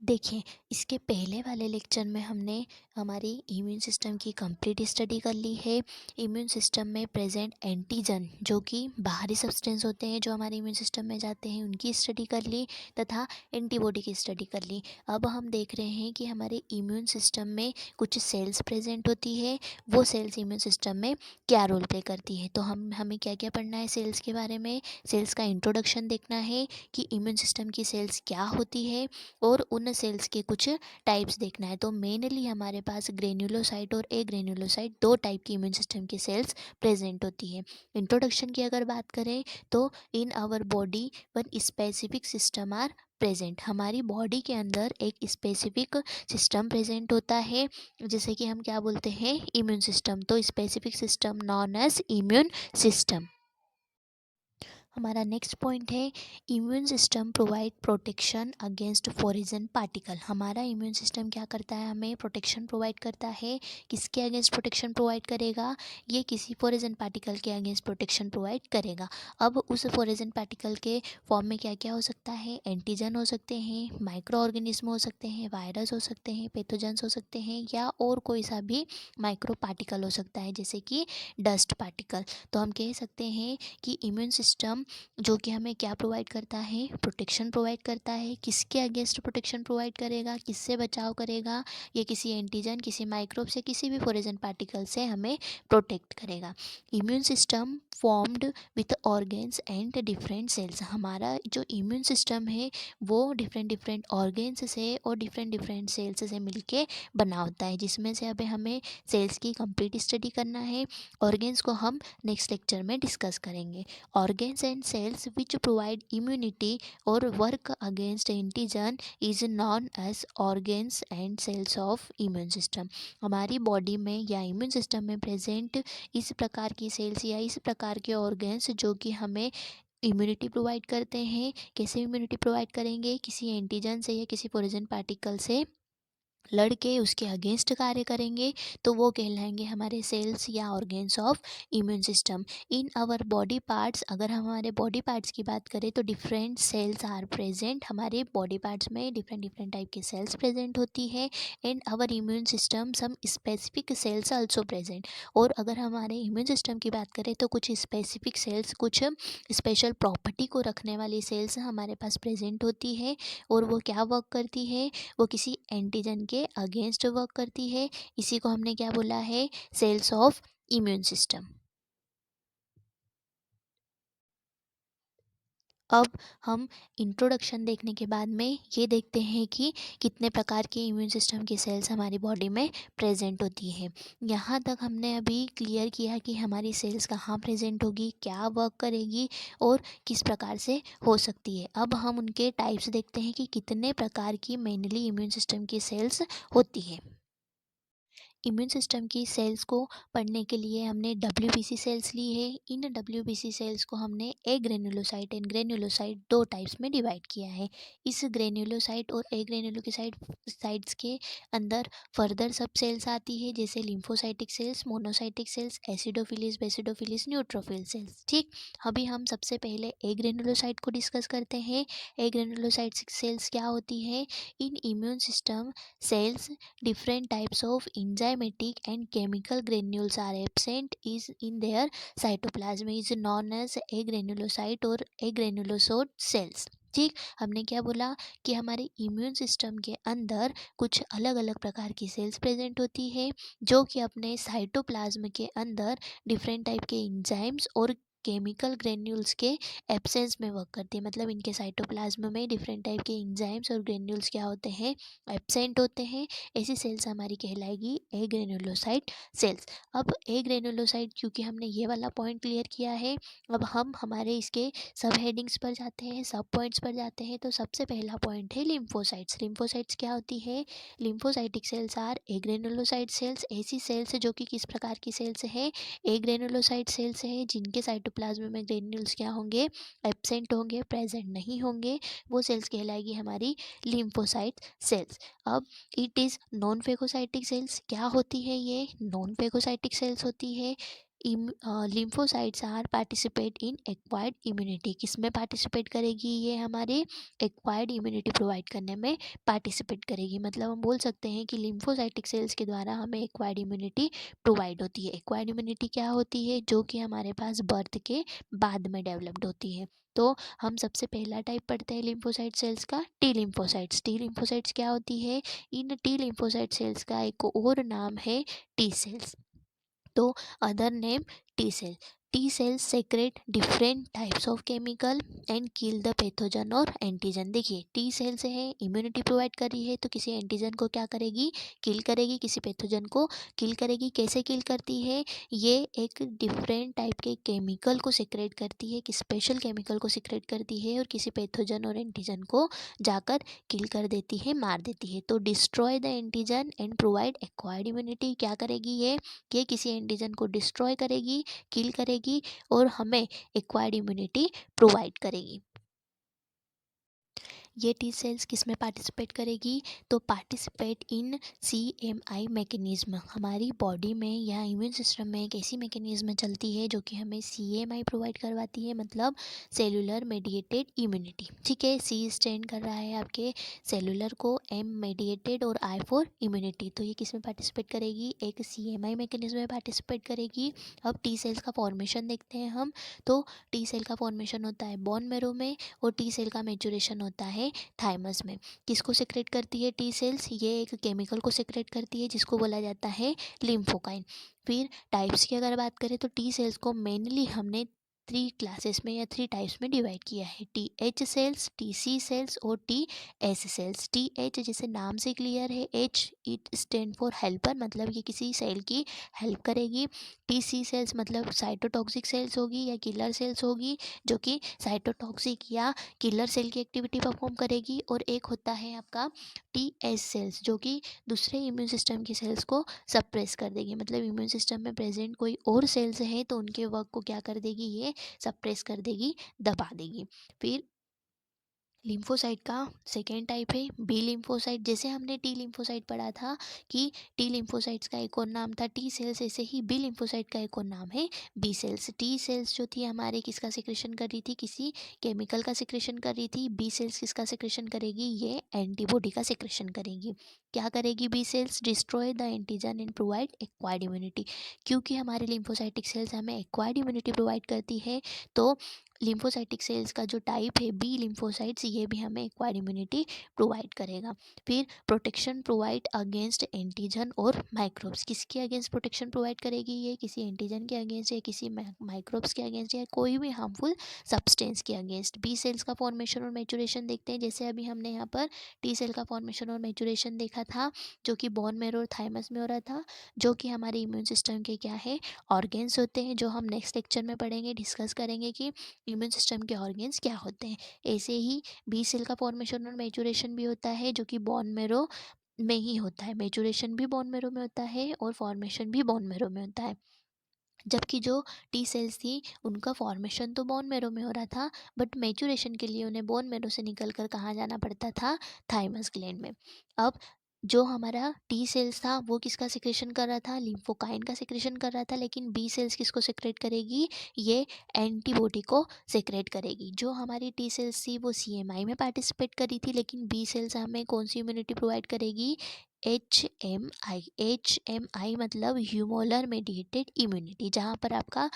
देखिए, इसके पहले वाले लेक्चर में हमने हमारी इम्यून सिस्टम की कंप्लीट स्टडी कर ली है। इम्यून सिस्टम में प्रेजेंट एंटीजन जो कि बाहरी सब्सटेंस होते हैं जो हमारे इम्यून सिस्टम में जाते हैं, उनकी स्टडी कर ली तथा एंटीबॉडी की स्टडी कर ली। अब हम देख रहे हैं कि हमारे इम्यून सिस्टम में कुछ सेल्स प्रेजेंट होती है, वो सेल्स इम्यून सिस्टम में क्या रोल प्ले करती है। तो हमें क्या क्या पढ़ना है सेल्स के बारे में। सेल्स का इंट्रोडक्शन देखना है कि इम्यून सिस्टम की सेल्स क्या होती है और उन सेल्स के कुछ टाइप्स देखना है। तो मेनली हमारे पास ग्रेन्युलोसाइट और ए ग्रेन्युलोसाइट दो टाइप की इम्यून सिस्टम की सेल्स प्रेजेंट होती है। इंट्रोडक्शन की अगर बात करें तो in our body one specific system are present. हमारी बॉडी के अंदर एक स्पेसिफिक सिस्टम प्रेजेंट होता है जैसे कि हम क्या बोलते हैं, इम्यून सिस्टम। तो specific system known as immune system. हमारा नेक्स्ट पॉइंट है immune system provide protection against foreign particle. हमारा इम्यून सिस्टम क्या करता है, हमें प्रोटेक्शन प्रोवाइड करता है। किसके अगेंस्ट प्रोटेक्शन प्रोवाइड करेगा, ये किसी फॉरेन पार्टिकल के अगेंस्ट प्रोटेक्शन प्रोवाइड करेगा। अब उस फॉरेन पार्टिकल के फॉर्म में क्या क्या हो सकता है, एंटीजन हो सकते हैं, माइक्रो ऑर्गेनिज्म हो सकते हैं, वायरस हो सकते हैं, पैथोजेंस हो सकते हैं, या और कोई सा भी माइक्रो पार्टिकल हो सकता है जैसे कि डस्ट पार्टिकल। तो हम कह सकते हैं कि इम्यून सिस्टम जो कि हमें क्या प्रोवाइड करता है, प्रोटेक्शन प्रोवाइड करता है। किसके अगेंस्ट प्रोटेक्शन प्रोवाइड करेगा, किससे बचाव करेगा, ये किसी एंटीजन, किसी माइक्रोब से, किसी भी फॉरेन पार्टिकल से हमें प्रोटेक्ट करेगा। Immune system formed with organs and different cells. हमारा जो इम्यून सिस्टम है वो डिफरेंट डिफरेंट ऑर्गेन्स से और डिफरेंट डिफरेंट सेल्स से मिलके बना होता है, जिसमें से अभी हमें सेल्स की कंप्लीट स्टडी करना है। ऑर्गेन्स को हम नेक्स्ट लेक्चर में डिस्कस करेंगे। Organs and cells which provide immunity or work against antigen is known as organs and cells of immune system। हमारी बॉडी में या इम्यून सिस्टम में प्रेजेंट इस प्रकार की सेल्स या इस प्रकार के ऑर्गन्स जो कि हमें इम्यूनिटी प्रोवाइड करते हैं। कैसे इम्यूनिटी प्रोवाइड करेंगे, किसी एंटीजन से या किसी फॉरेन पार्टिकल से लड़के उसके अगेंस्ट कार्य करेंगे, तो वो कहलाएंगे हमारे सेल्स या organs of immune system. In our body parts, अगर हम हमारे बॉडी पार्ट्स की बात करें तो डिफरेंट सेल्स आर प्रेजेंट। हमारे बॉडी पार्ट्स में डिफरेंट डिफरेंट टाइप के सेल्स प्रेजेंट होती है। And our immune system some specific cells also present. और अगर हमारे इम्यून सिस्टम की बात करें तो कुछ स्पेसिफिक सेल्स, कुछ स्पेशल प्रॉपर्टी को रखने वाली सेल्स हमारे पास प्रेजेंट होती है। और वो क्या वर्क करती है, वो किसी एंटीजन के अगेंस्ट वर्क करती है। इसी को हमने क्या बोला है, सेल्स ऑफ इम्यून सिस्टम। अब हम इंट्रोडक्शन देखने के बाद में ये देखते हैं कि कितने प्रकार की इम्यून सिस्टम की सेल्स हमारी बॉडी में प्रेजेंट होती है। यहाँ तक हमने अभी क्लियर किया कि हमारी सेल्स कहाँ प्रेजेंट होगी, क्या वर्क करेगी और किस प्रकार से हो सकती है। अब हम उनके टाइप्स देखते हैं कि कितने प्रकार की मेनली इम्यून सिस्टम की सेल्स होती है। इम्यून सिस्टम की सेल्स को पढ़ने के लिए हमने डब्ल्यूबीसी सेल्स ली है। इन डब्ल्यूबीसी सेल्स को हमने ए ग्रेन्युलोसाइट एंड ग्रेन्युलोसाइट दो टाइप्स में डिवाइड किया है। इस ग्रेन्युलोसाइट और ए ग्रेन्युलोसाइट साइट्स के अंदर फर्दर सब सेल्स आती है जैसे lymphocytic cells, monocytic cells, acidophilus, basidophilus, neutrophil cells. ठीक, अभी हम सबसे पहले ए ग्रेन्युलोसाइट को डिस्कस करते हैं। ए ग्रेन्युलोसाइट सेल्स क्या होती है, इन immune system cells different types of enzymatic and chemical granules are absent is in their cytoplasm is known as agranulocyte और agranulocyte cells। ठीक, हमने क्या बोला कि हमारे इम्यून सिस्टम के अंदर कुछ अलग अलग प्रकार की सेल्स प्रेजेंट होती है जो कि अपने साइटोप्लाज्म के अंदर डिफरेंट टाइप के इंजाइम्स और केमिकल ग्रेन्यूल्स के एब्सेंस में वर्क करती है। मतलब इनके साइटोप्लाज्म में डिफरेंट टाइप के इंजाइम्स और ग्रेन्यूल्स क्या होते हैं, एब्सेंट होते हैं। ऐसी सेल्स हमारी कहलाएगी ए ग्रेनुलोसाइट सेल्स। अब ए ग्रेनुलोसाइट, क्योंकि हमने ये वाला पॉइंट क्लियर किया है, अब हम हमारे इसके सब हेडिंग्स पर जाते हैं, सब पॉइंट्स पर जाते हैं। तो सबसे पहला पॉइंट है लिम्फोसाइट्स। लिम्फोसाइट्स क्या होती है, lymphocytic cells are agranulocyte cells. ऐसी सेल्स जो कि किस प्रकार की सेल्स है, ए ग्रेनुलोसाइट सेल्स है, जिनके साइटोप्लाज्म में ग्रेन्यूल्स क्या होंगे, एब्सेंट होंगे, प्रेजेंट नहीं होंगे। वो सेल्स कहलाएगी हमारी लिम्फोसाइट सेल्स। अब it is non phagocytic cells. क्या होती है ये, नॉन फेगोसाइटिक सेल्स होती है। Lymphocytes are participate in acquired immunity. किस में पार्टिसिपेट करेगी? ये हमारे एक्वायर्ड इम्यूनिटी प्रोवाइड करने में पार्टिसिपेट करेगी। मतलब हम बोल सकते हैं कि लिम्फोसाइटिक सेल्स के द्वारा हमें एक्वायर्ड इम्यूनिटी प्रोवाइड होती है। एक्वायर्ड इम्यूनिटी क्या होती है? जो कि हमारे पास बर्थ के बाद में डेवलप्ड होती है। तो हम सबसे पहला टाइप पढ़ते हैं लिम्फोसाइट सेल्स का, टी लिम्फोसाइट्स। टी लिम्फोसाइट्स क्या होती है? इन टी लिम्फोसाइट सेल्स का एक और नाम है टी सेल्स। तो other name T cell. T cells secrete different types of chemical and kill the pathogen और एंटीजन। देखिए, टी सेल से है इम्यूनिटी प्रोवाइड कर रही है तो किसी एंटीजन को क्या करेगी? किल करेगी। किसी पैथोजन को किल करेगी। कैसे किल करती है? ये एक डिफरेंट टाइप के केमिकल को सेक्रेट करती है, एक स्पेशल केमिकल को सेक्रेट करती है और किसी पैथोजन और एंटीजन को जाकर किल कर देती है, मार देती है। तो destroy the antigen and provide acquired immunity. क्या करेगी ये? कि किसी एंटीजन को डिस्ट्रॉय करेगी, किल करेगी और हमें एक्वायर्ड इम्यूनिटी प्रोवाइड करेगी। ये टी सेल्स किस में पार्टिसिपेट करेगी? तो पार्टिसिपेट इन CMI मैकेनिज्म। हमारी बॉडी में या इम्यून सिस्टम में एक ऐसी मैकेनिज्म चलती है जो कि हमें CMI प्रोवाइड करवाती है, मतलब सेलुलर मेडिएटेड इम्यूनिटी। ठीक है, C स्टैंड कर रहा है आपके सेलुलर को, M मेडिएटेड और I फॉर इम्यूनिटी। तो ये किस में पार्टिसिपेट करेगी? एक CMI मैकेनिज्म में पार्टिसिपेट करेगी। अब टी सेल्स का फॉर्मेशन देखते हैं हम। तो टी सेल का फॉर्मेशन होता है बोन मैरो में और टी सेल का मैच्योरेशन होता है थाइमस में। किसको सेक्रेट करती है टी सेल्स? ये एक केमिकल को सेक्रेट करती है जिसको बोला जाता है लिम्फोकाइन। फिर टाइप्स की अगर बात करें तो टी सेल्स को मेनली हमने 3 क्लासेस में या 3 टाइप्स में डिवाइड किया है। TH सेल्स, TC सेल्स और TS सेल्स। TH जैसे नाम से क्लियर है, H it stand for helper, मतलब ये किसी सेल की हेल्प करेगी। TC सेल्स मतलब साइटोटॉक्सिक सेल्स होगी या किलर सेल्स होगी, जो कि साइटोटॉक्सिक या किलर सेल की एक्टिविटी परफॉर्म करेगी। और एक होता है आपका TS सेल्स, जो कि दूसरे इम्यून सिस्टम की सेल्स को सप्रेस कर देगी। मतलब इम्यून सिस्टम में प्रेजेंट कोई और सेल्स है तो उनके वर्क को क्या कर देगी? ये सप्रेस कर देगी, दबा देगी। फिर लिम्फोसाइट का सेकेंड टाइप है बी लिम्फोसाइट। जैसे हमने टी लिम्फोसाइट पढ़ा था कि टी लिम्फोसाइट्स का एक और नाम था टी सेल्स, ऐसे ही बी लिम्फोसाइट का एक और नाम है बी सेल्स। टी सेल्स जो थी हमारे किसका सिक्रेशन कर रही थी? किसी केमिकल का सिक्रेशन कर रही थी। बी सेल्स किसका सिक्रेशन करेगी? ये एंटीबॉडी का सिक्रेशन करेगी। क्या करेगी B cells? Destroy the antigen and provide acquired immunity. क्योंकि हमारे लिम्फोसाइटिक सेल्स हमें एक्वायर्ड इम्यूनिटी प्रोवाइड करती है, तो लिम्फोसाइटिक सेल्स का जो टाइप है बी लिम्फोसाइट्स, ये भी हमें एक्वायर्ड इम्यूनिटी प्रोवाइड करेगा। फिर प्रोटेक्शन प्रोवाइड अगेंस्ट एंटीजन और माइक्रोब्स। किसके अगेंस्ट प्रोटेक्शन प्रोवाइड करेगी? ये किसी एंटीजन के अगेंस्ट या किसी माइक्रोब्स के अगेंस्ट या कोई भी हार्मफुल सब्सटेंस के अगेंस्ट। बी सेल्स का फॉर्मेशन और मैच्योरेशन देखते हैं। जैसे अभी हमने यहाँ पर टी सेल का फॉर्मेशन और मैच्योरेशन देखा था, जो कि बोन मैरो और थाइमस में हो रहा था, जो कि हमारे इम्यून सिस्टम के क्या है? ऑर्गेन्स होते हैं, जो हम नेक्स्ट लेक्चर में पढ़ेंगे, डिस्कस करेंगे कि इम्यून सिस्टम के ऑर्गेन्स क्या होते हैं। ऐसे ही बी सेल का फॉर्मेशन और मैच्योरेशन भी होता है, जो कि बोन मैरो में ही होता है। मैच्योरेशन भी बोन मैरो में होता है और फॉर्मेशन भी बोन मैरो में होता है। जबकि जो टी सेल्स थी उनका फॉर्मेशन तो बोन मैरो में हो रहा था, बट मैच्योरेशन के लिए उन्हें बोन मैरो से निकल कर कहाँ जाना पड़ता था? थाइमस ग्लैंड में। अब जो हमारा टी सेल्स था वो किसका सिक्रेशन कर रहा था? लिम्फोकाइन का सिक्रेशन कर रहा था। लेकिन बी सेल्स किसको सिक्रेट करेगी? ये एंटीबॉडी को सिक्रेट करेगी। जो हमारी टी सेल्स थी वो CMI में पार्टिसिपेट करी थी, लेकिन बी सेल्स हमें कौन सी इम्यूनिटी प्रोवाइड करेगी? HMI मतलब ह्यूमोलर मेडिएटेड इम्यूनिटी, जहाँ पर आपका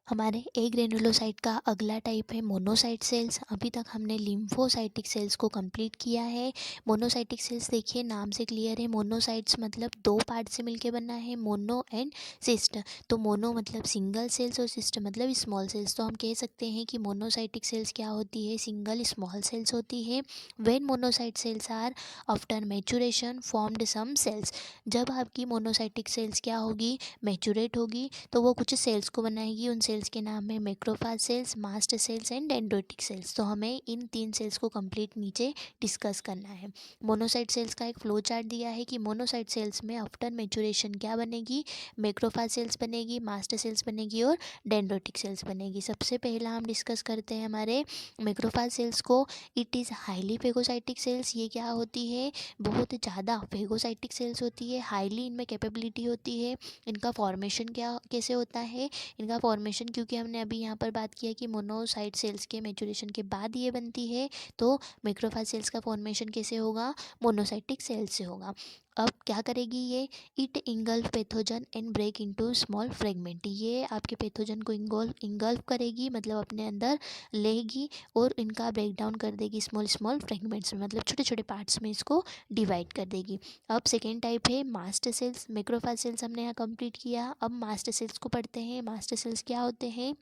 हमारे ए ग्रेनुलोसाइट का अगला टाइप है मोनोसाइट सेल्स। अभी तक हमने लिम्फोसाइटिक सेल्स को कंप्लीट किया है। मोनोसाइटिक सेल्स देखिए नाम से क्लियर है, मोनोसाइट्स मतलब 2 पार्ट से मिलके बना है, मोनो एंड सिस्ट। तो मोनो मतलब सिंगल सेल्स और सिस्ट मतलब स्मॉल सेल्स। तो हम कह सकते हैं कि मोनोसाइटिक सेल्स क्या होती है? सिंगल स्मॉल सेल्स होती है। When monocyte cells are after maturation formed some cells. जब आपकी मोनोसाइटिक सेल्स क्या होगी? मैच्योरेट होगी तो वो कुछ सेल्स को बनाएगी। उन सेल्स सेल्स के नाम है macrophage cells, mast cells and dendritic cells. तो हमें इन 3 सेल्स को कंप्लीट नीचे डिस्कस करना है। मोनोसाइट सेल्स का एक फ्लो चार्ट दिया है कि मोनोसाइट सेल्स में आफ्टर मैच्योरेशन क्या बनेगी, मैक्रोफेज सेल्स बनेगी, मास्ट सेल्स बनेगी और डेंड्रिटिक सेल्स बनेगी। सबसे पहला हम डिस्कस करते हैं हमारे मैक्रोफेज सेल्स को। It is highly phagocytic cells. ये क्या होती है, बहुत ज़्यादा फेगोसाइटिक सेल्स होती है, हाईली इनमें कैपेबिलिटी होती है। इनका फॉर्मेशन क्या कैसे होता है, इनका फॉर्मेशन क्योंकि हमने अभी यहाँ पर बात किया कि मोनोसाइट सेल्स के मैच्योरेशन के बाद ये बनती है, तो मैक्रोफेज सेल्स का फॉर्मेशन कैसे होगा, मोनोसाइटिक सेल्स से होगा। अब क्या करेगी ये, it engulf pathogen and break into small fragment. ये आपके पैथोजन को इंगल्फ करेगी, मतलब अपने अंदर लेगी और इनका ब्रेक डाउन कर देगी स्मॉल स्मॉल फ्रेगमेंट्स में, मतलब छोटे छोटे पार्ट्स में इसको डिवाइड कर देगी। अब सेकेंड टाइप है मास्ट सेल्स। मैक्रोफेज सेल्स हमने यहाँ कंप्लीट किया, अब मास्ट सेल्स को पढ़ते हैं। मास्ट सेल्स क्या होते हैं,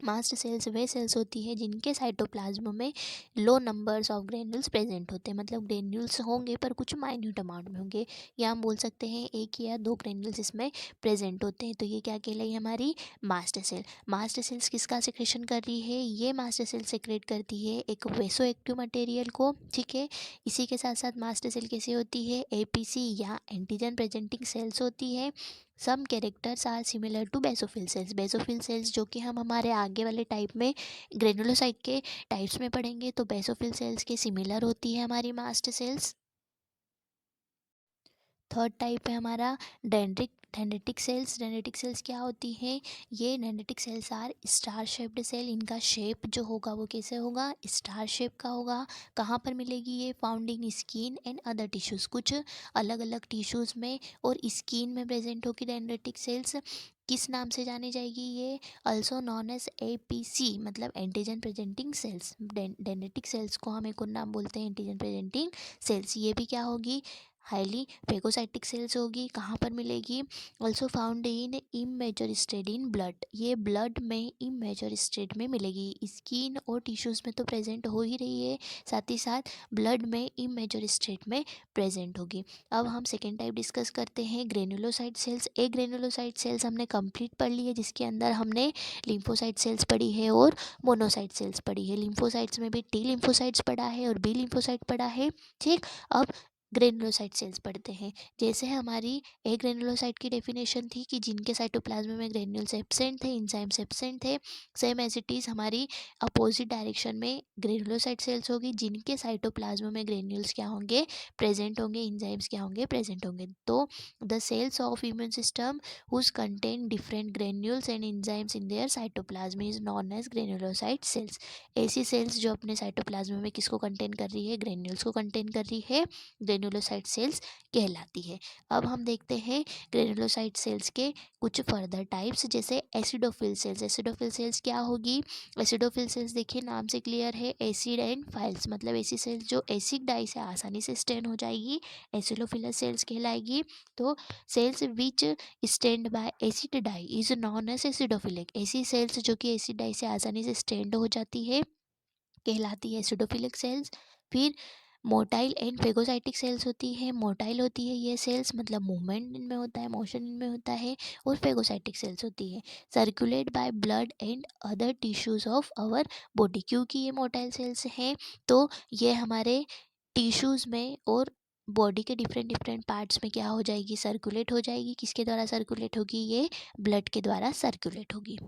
मास्ट सेल्स वे सेल्स होती है जिनके साइटोप्लाज्म में लो नंबर्स ऑफ ग्रेन्यूल्स प्रेजेंट होते हैं, मतलब ग्रेन्यूल्स होंगे पर कुछ माइन्यूट अमाउंट में होंगे, या हम बोल सकते हैं 1 या 2 ग्रेन्यूल्स इसमें प्रेजेंट होते हैं। तो ये क्या कहलाई हमारी मास्ट सेल। मास्ट सेल्स किसका सिक्रेशन कर रही है, ये मास्ट सेल सिक्रेट करती है एक वेसो एक्टिव मटेरियल को, ठीक है। इसी के साथ साथ मास्ट सेल कैसे होती है, एपीसी या एंटीजन प्रेजेंटिंग सेल्स होती है। Some characters are similar to basophil cells. Basophil cells जो कि हम हमारे आगे वाले टाइप में ग्रेनुलोसाइट के टाइप्स में पढ़ेंगे, तो बेसोफिल सेल्स के सिमिलर होती है हमारी मास्ट सेल्स। थर्ड टाइप है हमारा डेंड्रिटिक सेल्स। डेंड्रिटिक सेल्स क्या होती हैं, ये dendritic cells are star shaped cell. इनका शेप जो होगा वो कैसे होगा, स्टार शेप का होगा। कहाँ पर मिलेगी ये, found in skin and other tissues, कुछ अलग अलग टिश्यूज़ में और स्किन में प्रेजेंट होगी डेंड्रिटिक सेल्स। किस नाम से जानी जाएगी ये, अल्सो नॉन एज एपीसी, मतलब antigen presenting sales. Dendritic cells को हम एक और नाम बोलते हैं एंटीजन प्रेजेंटिंग सेल्स। ये भी क्या होगी, हाईली फेगोसाइटिक सेल्स होगी। कहाँ पर मिलेगी, also found in immature state in blood. ये ब्लड में इमेच्योर स्टेट में मिलेगी, स्किन और टिश्यूज़ में तो प्रेजेंट हो ही रही है, साथ ही साथ ब्लड में इमेच्योर स्टेट में प्रेजेंट होगी। अब हम सेकेंड टाइप डिस्कस करते हैं ग्रेनुलोसाइट सेल्स। एक ग्रेनुलोसाइट सेल्स हमने कंप्लीट पढ़ ली है, जिसके अंदर हमने लिम्फोसाइट सेल्स पढ़ी है और मोनोसाइट सेल्स पढ़ी है। लिम्फोसाइट्स में भी टी लिम्फोसाइट्स पढ़ा है और बी लिम्फोसाइट पढ़ा है, ठीक। अब ग्रेनुलोसाइट सेल्स पढ़ते हैं। जैसे हमारी एक ग्रेनुलोसाइट की डेफिनेशन थी कि जिनके साइटोप्लाज्म में ग्रेन्यूल्स एब्सेंट थे, एंजाइम्स एब्सेंट थे, सेम एज इट इज़ हमारी अपोजिट डायरेक्शन में ग्रेनुलोसाइट सेल्स होगी जिनके साइटोप्लाज्म में ग्रेन्यूल्स क्या होंगे, प्रेजेंट होंगे, एंजाइम्स क्या होंगे, प्रेजेंट होंगे। तो the cells of immune system whose contain different granules and enzymes in their cytoplasm is known as granulocyte cells. ऐसी सेल्स जो अपने साइटोप्लाज्म में किसको कंटेन कर रही है, ग्रेन्यूल्स को कंटेन कर रही है, ग्रेनुलोसाइट सेल्स कहलाती है। अब हम देखते हैं ग्रेनुलोसाइट सेल्स के कुछ फर्दर टाइप्स, जैसे एसिडोफिल सेल्स। एसिडोफिल सेल्स क्या होगी, एसिडोफिल सेल्स देखिए नाम से क्लियर है, एसिड एंड फाइल्स, मतलब ऐसी सेल्स जो एसिड डाई से आसानी से स्टैंड हो जाएगी, एसिडोफिलस सेल्स कहलाएगी। तो cells which stand by acid dye is known as acidophilic. ऐसी सेल्स जो कि एसिड डाई से आसानी से स्टैंड हो जाती है कहलाती है एसिडोफिलिक सेल्स। फिर मोटाइल एंड फेगोसाइटिक सेल्स होती है। मोटाइल होती है ये सेल्स, मतलब मूवमेंट इनमें होता है, मोशन इनमें होता है। और फेगोसाइटिक सेल्स होती है circulate by blood and other tissues of our body. क्योंकि ये मोटाइल सेल्स हैं तो ये हमारे टिश्यूज़ में और बॉडी के डिफरेंट डिफरेंट पार्ट्स में क्या हो जाएगी, सर्कुलेट हो जाएगी। किसके द्वारा सर्कुलेट होगी, ये ब्लड के द्वारा सर्कुलेट होगी।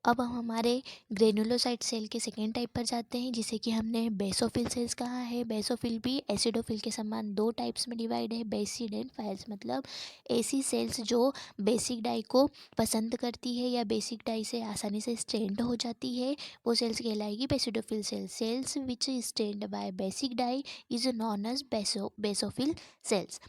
अब हम हमारे ग्रेनुलोसाइट सेल के सेकेंड टाइप पर जाते हैं, जिसे कि हमने बेसोफिल सेल्स कहा है। बेसोफिल भी एसिडोफिल के समान 2 टाइप्स में डिवाइड है, बेसिड एंड फाइल्स, मतलब ऐसी सेल्स जो बेसिक डाई को पसंद करती है या बेसिक डाई से आसानी से स्टैंड हो जाती है, वो सेल्स कहलाएगी basophil cells. Cells which stand by basic dye is known as basophil cells.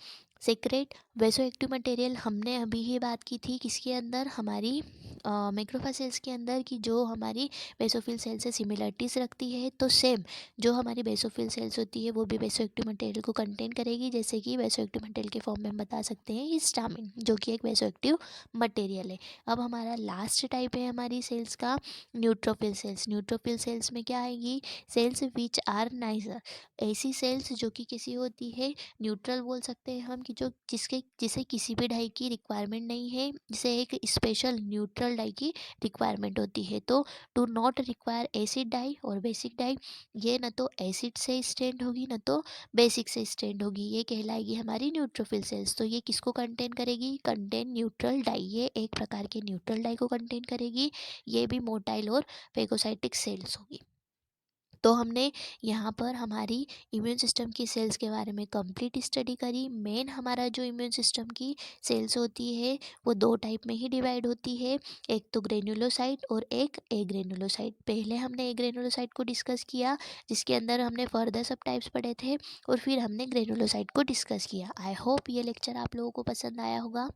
Secrete vasoactive material हमने अभी ही बात की थी, किसके अंदर, हमारी मैक्रोफेज सेल्स के अंदर, की जो हमारी बेसोफिल सेल से सिमिलरिटीज़ रखती है। तो सेम जो हमारी बेसोफिल सेल्स होती है वो भी बेसो एक्टिव मटेरियल को कंटेन करेगी, जैसे कि बेसो एक्टिव मटेरियल के फॉर्म में हम बता सकते हैं हिस्टामिन, जो कि एक बेसो एक्टिव मटेरियल है। अब हमारा लास्ट टाइप है हमारी सेल्स का न्यूट्रोफिल सेल्स। न्यूट्रोफिल सेल्स में क्या आएगी, सेल्स विच आर नाइजर। ऐसी सेल्स जो कि कैसी होती है, न्यूट्रल बोल सकते हैं हम, कि जो जिसे किसी भी डाई की रिक्वायरमेंट नहीं है, जिसे एक स्पेशल न्यूट्रल डाई की रिक्वायरमेंट होती है। तो do not require acid dye और बेसिक डाई, ये न तो एसिड से स्टेंड होगी न तो बेसिक से स्टेंड होगी, ये कहलाएगी हमारी न्यूट्रोफिल सेल्स। तो ये किसको कंटेन करेगी? कंटेन न्यूट्रल डाई, ये एक प्रकार के न्यूट्रल डाई को कंटेन करेगी। ये भी मोटाइल और फेगोसाइटिक सेल्स होगी। तो हमने यहाँ पर हमारी इम्यून सिस्टम की सेल्स के बारे में कंप्लीट स्टडी करी। मेन हमारा जो इम्यून सिस्टम की सेल्स होती है वो दो टाइप में ही डिवाइड होती है, एक तो ग्रेन्युलोसाइट और एक एग्रेनुलोसाइट। पहले हमने एग्रेनुलोसाइट को डिस्कस किया, जिसके अंदर हमने फर्दर सब टाइप्स पढ़े थे, और फिर हमने ग्रेनुलोसाइट को डिस्कस किया। आई होप ये लेक्चर आप लोगों को पसंद आया होगा।